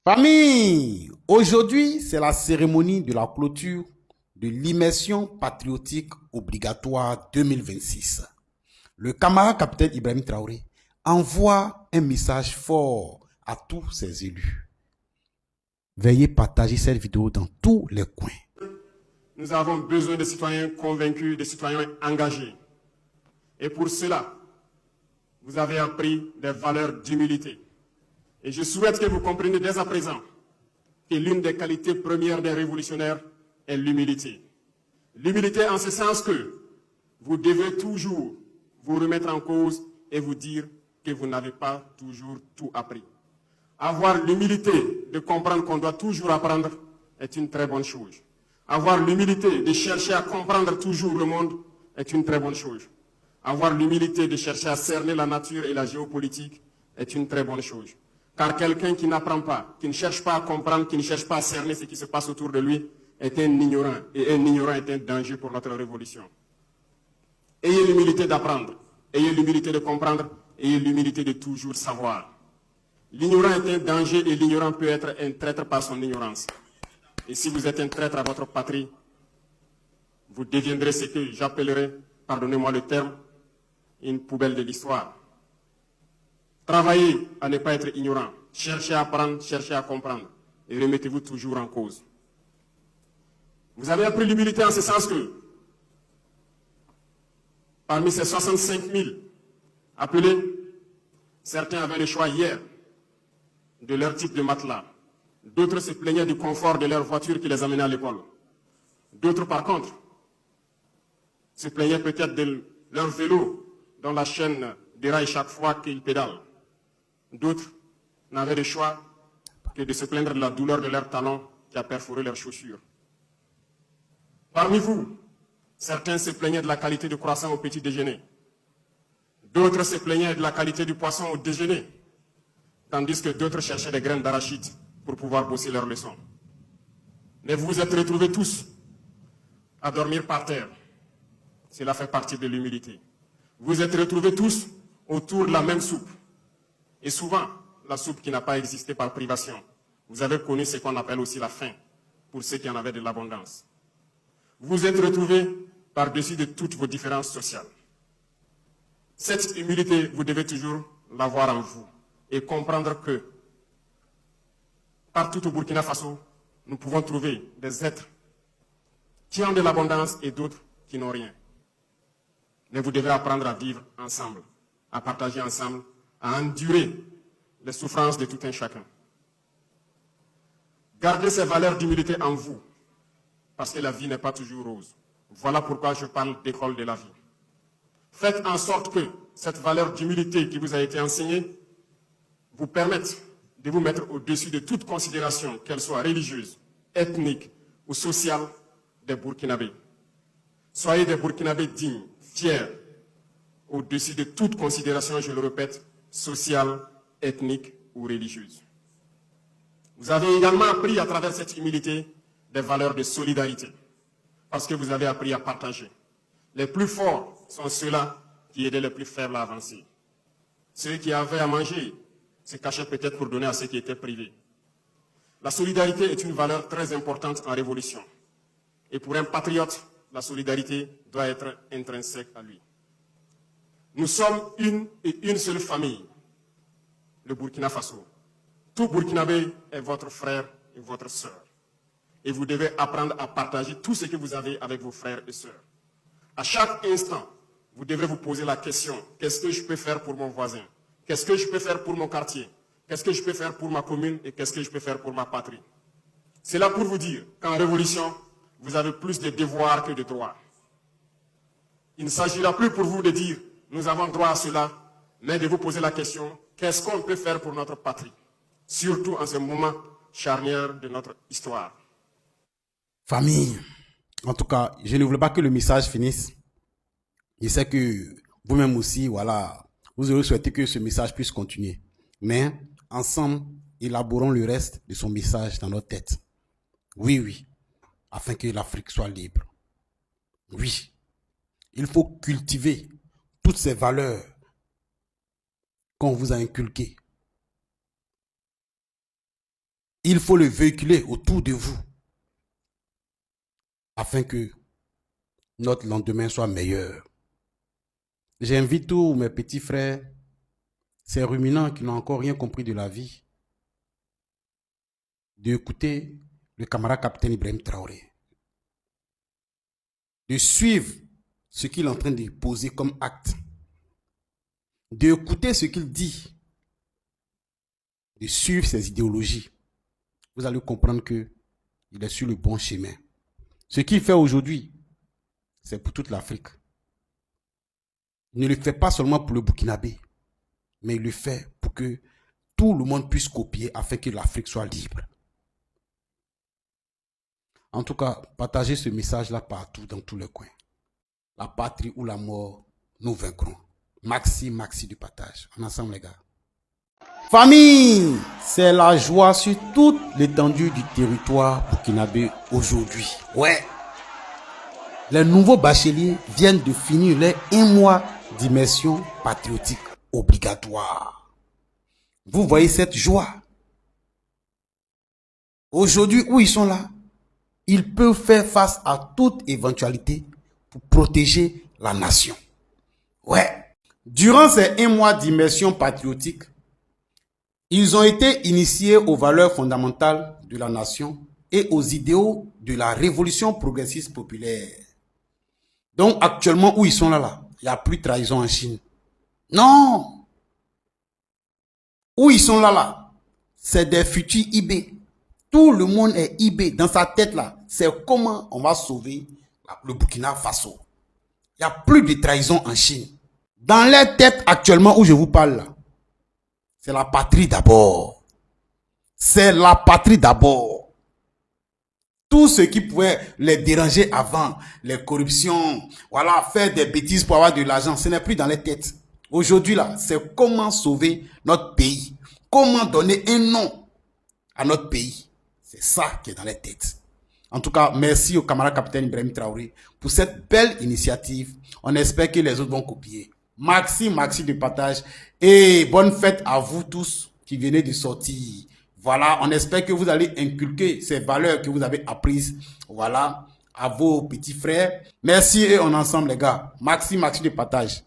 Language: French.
Famille, aujourd'hui, c'est la cérémonie de la clôture de l'immersion patriotique obligatoire 2026. Le camarade capitaine Ibrahim Traoré envoie un message fort à tous ses élus. Veuillez partager cette vidéo dans tous les coins. Nous avons besoin de citoyens convaincus, de citoyens engagés. Et pour cela, vous avez appris des valeurs d'humilité. Et je souhaite que vous compreniez dès à présent que l'une des qualités premières des révolutionnaires est l'humilité. L'humilité en ce sens que vous devez toujours vous remettre en cause et vous dire que vous n'avez pas toujours tout appris. Avoir l'humilité de comprendre qu'on doit toujours apprendre est une très bonne chose. Avoir l'humilité de chercher à comprendre toujours le monde est une très bonne chose. Avoir l'humilité de chercher à cerner la nature et la géopolitique est une très bonne chose. Car quelqu'un qui n'apprend pas, qui ne cherche pas à comprendre, qui ne cherche pas à cerner ce qui se passe autour de lui, est un ignorant. Et un ignorant est un danger pour notre révolution. Ayez l'humilité d'apprendre, ayez l'humilité de comprendre, ayez l'humilité de toujours savoir. L'ignorant est un danger et l'ignorant peut être un traître par son ignorance. Et si vous êtes un traître à votre patrie, vous deviendrez ce que j'appellerai, pardonnez-moi le terme, une poubelle de l'histoire. Travaillez à ne pas être ignorant. Cherchez à apprendre, cherchez à comprendre. Et remettez-vous toujours en cause. Vous avez appris l'humilité en ce sens que, parmi ces 65 000 appelés, certains avaient le choix hier de leur type de matelas. D'autres se plaignaient du confort de leur voiture qui les amenait à l'école. D'autres, par contre, se plaignaient peut-être de leur vélo dont la chaîne déraille chaque fois qu'ils pédalent. D'autres n'avaient le choix que de se plaindre de la douleur de leur talon qui a perforé leurs chaussures. Parmi vous, certains se plaignaient de la qualité du croissant au petit déjeuner. D'autres se plaignaient de la qualité du poisson au déjeuner, tandis que d'autres cherchaient des graines d'arachide pour pouvoir bosser leurs leçons. Mais vous vous êtes retrouvés tous à dormir par terre. Cela fait partie de l'humilité. Vous vous êtes retrouvés tous autour de la même soupe. Et souvent, la soupe qui n'a pas existé par privation. Vous avez connu ce qu'on appelle aussi la faim, pour ceux qui en avaient de l'abondance. Vous vous êtes retrouvés par-dessus de toutes vos différences sociales. Cette humilité, vous devez toujours l'avoir en vous et comprendre que partout au Burkina Faso, nous pouvons trouver des êtres qui ont de l'abondance et d'autres qui n'ont rien. Mais vous devez apprendre à vivre ensemble, à partager ensemble, à endurer les souffrances de tout un chacun. Gardez ces valeurs d'humilité en vous, parce que la vie n'est pas toujours rose. Voilà pourquoi je parle d'école de la vie. Faites en sorte que cette valeur d'humilité qui vous a été enseignée vous permette de vous mettre au-dessus de toute considération, qu'elle soit religieuse, ethnique ou sociale, des Burkinabés. Soyez des Burkinabés dignes, fiers, au-dessus de toute considération, je le répète, sociale, ethnique ou religieuse. Vous avez également appris à travers cette humilité des valeurs de solidarité, parce que vous avez appris à partager. Les plus forts sont ceux-là qui aidaient les plus faibles à avancer. Ceux qui avaient à manger se cachaient peut-être pour donner à ceux qui étaient privés. La solidarité est une valeur très importante en révolution. Et pour un patriote, la solidarité doit être intrinsèque à lui. Nous sommes une et une seule famille, le Burkina Faso. Tout Burkinabé est votre frère et votre sœur. Et vous devez apprendre à partager tout ce que vous avez avec vos frères et sœurs. À chaque instant, vous devrez vous poser la question, qu'est-ce que je peux faire pour mon voisin? Qu'est-ce que je peux faire pour mon quartier? Qu'est-ce que je peux faire pour ma commune? Et qu'est-ce que je peux faire pour ma patrie? C'est là pour vous dire qu'en révolution, vous avez plus de devoirs que de droits. Il ne s'agira plus pour vous de dire, nous avons droit à cela, mais de vous poser la question, qu'est-ce qu'on peut faire pour notre patrie? Surtout en ce moment charnière de notre histoire. Famille, en tout cas, je ne voulais pas que le message finisse. Je sais que vous-même aussi, voilà, vous aurez souhaité que ce message puisse continuer. Mais ensemble, élaborons le reste de son message dans notre tête. Oui, oui, afin que l'Afrique soit libre. Oui, il faut cultiver toutes ces valeurs qu'on vous a inculquées. Il faut le véhiculer autour de vous afin que notre lendemain soit meilleur. J'invite tous mes petits frères, ces ruminants qui n'ont encore rien compris de la vie, d'écouter le camarade capitaine Ibrahim Traoré, de suivre ce qu'il est en train de poser comme acte, d'écouter ce qu'il dit, de suivre ses idéologies. Vous allez comprendre qu'il est sur le bon chemin. Ce qu'il fait aujourd'hui, c'est pour toute l'Afrique. Il ne le fait pas seulement pour le Burkinabé, mais il le fait pour que tout le monde puisse copier afin que l'Afrique soit libre. En tout cas, partagez ce message-là partout, dans tous les coins. La patrie ou la mort, nous vaincrons. Maxi du partage. En ensemble, les gars. Famille, c'est la joie sur toute l'étendue du territoire burkinabé aujourd'hui. Ouais. Les nouveaux bacheliers viennent de finir leur 1 mois d'immersion patriotique obligatoire. Vous voyez cette joie. Aujourd'hui, où ils sont là, ils peuvent faire face à toute éventualité pour protéger la nation. Ouais. Durant ces 1 mois d'immersion patriotique, ils ont été initiés aux valeurs fondamentales de la nation et aux idéaux de la révolution progressiste populaire. Donc actuellement, où ils sont là, il n'y a plus de trahison en Chine. Non. Où ils sont là, c'est des futurs IB. Tout le monde est IB. Dans sa tête là, c'est comment on va sauver le Burkina Faso. Il n'y a plus de trahison en Chine. Dans leur tête actuellement où je vous parle là, c'est la patrie d'abord. C'est la patrie d'abord. Tout ce qui pouvait les déranger avant, les corruptions, voilà, faire des bêtises pour avoir de l'argent, ce n'est plus dans les têtes. Aujourd'hui là, c'est comment sauver notre pays. Comment donner un nom à notre pays. C'est ça qui est dans les têtes. En tout cas, merci au camarade capitaine Ibrahim Traoré pour cette belle initiative. On espère que les autres vont copier. Maxi de partage et bonne fête à vous tous qui venez de sortir. Voilà, on espère que vous allez inculquer ces valeurs que vous avez apprises, voilà, à vos petits frères. Merci et on est ensemble les gars. Maxi de partage.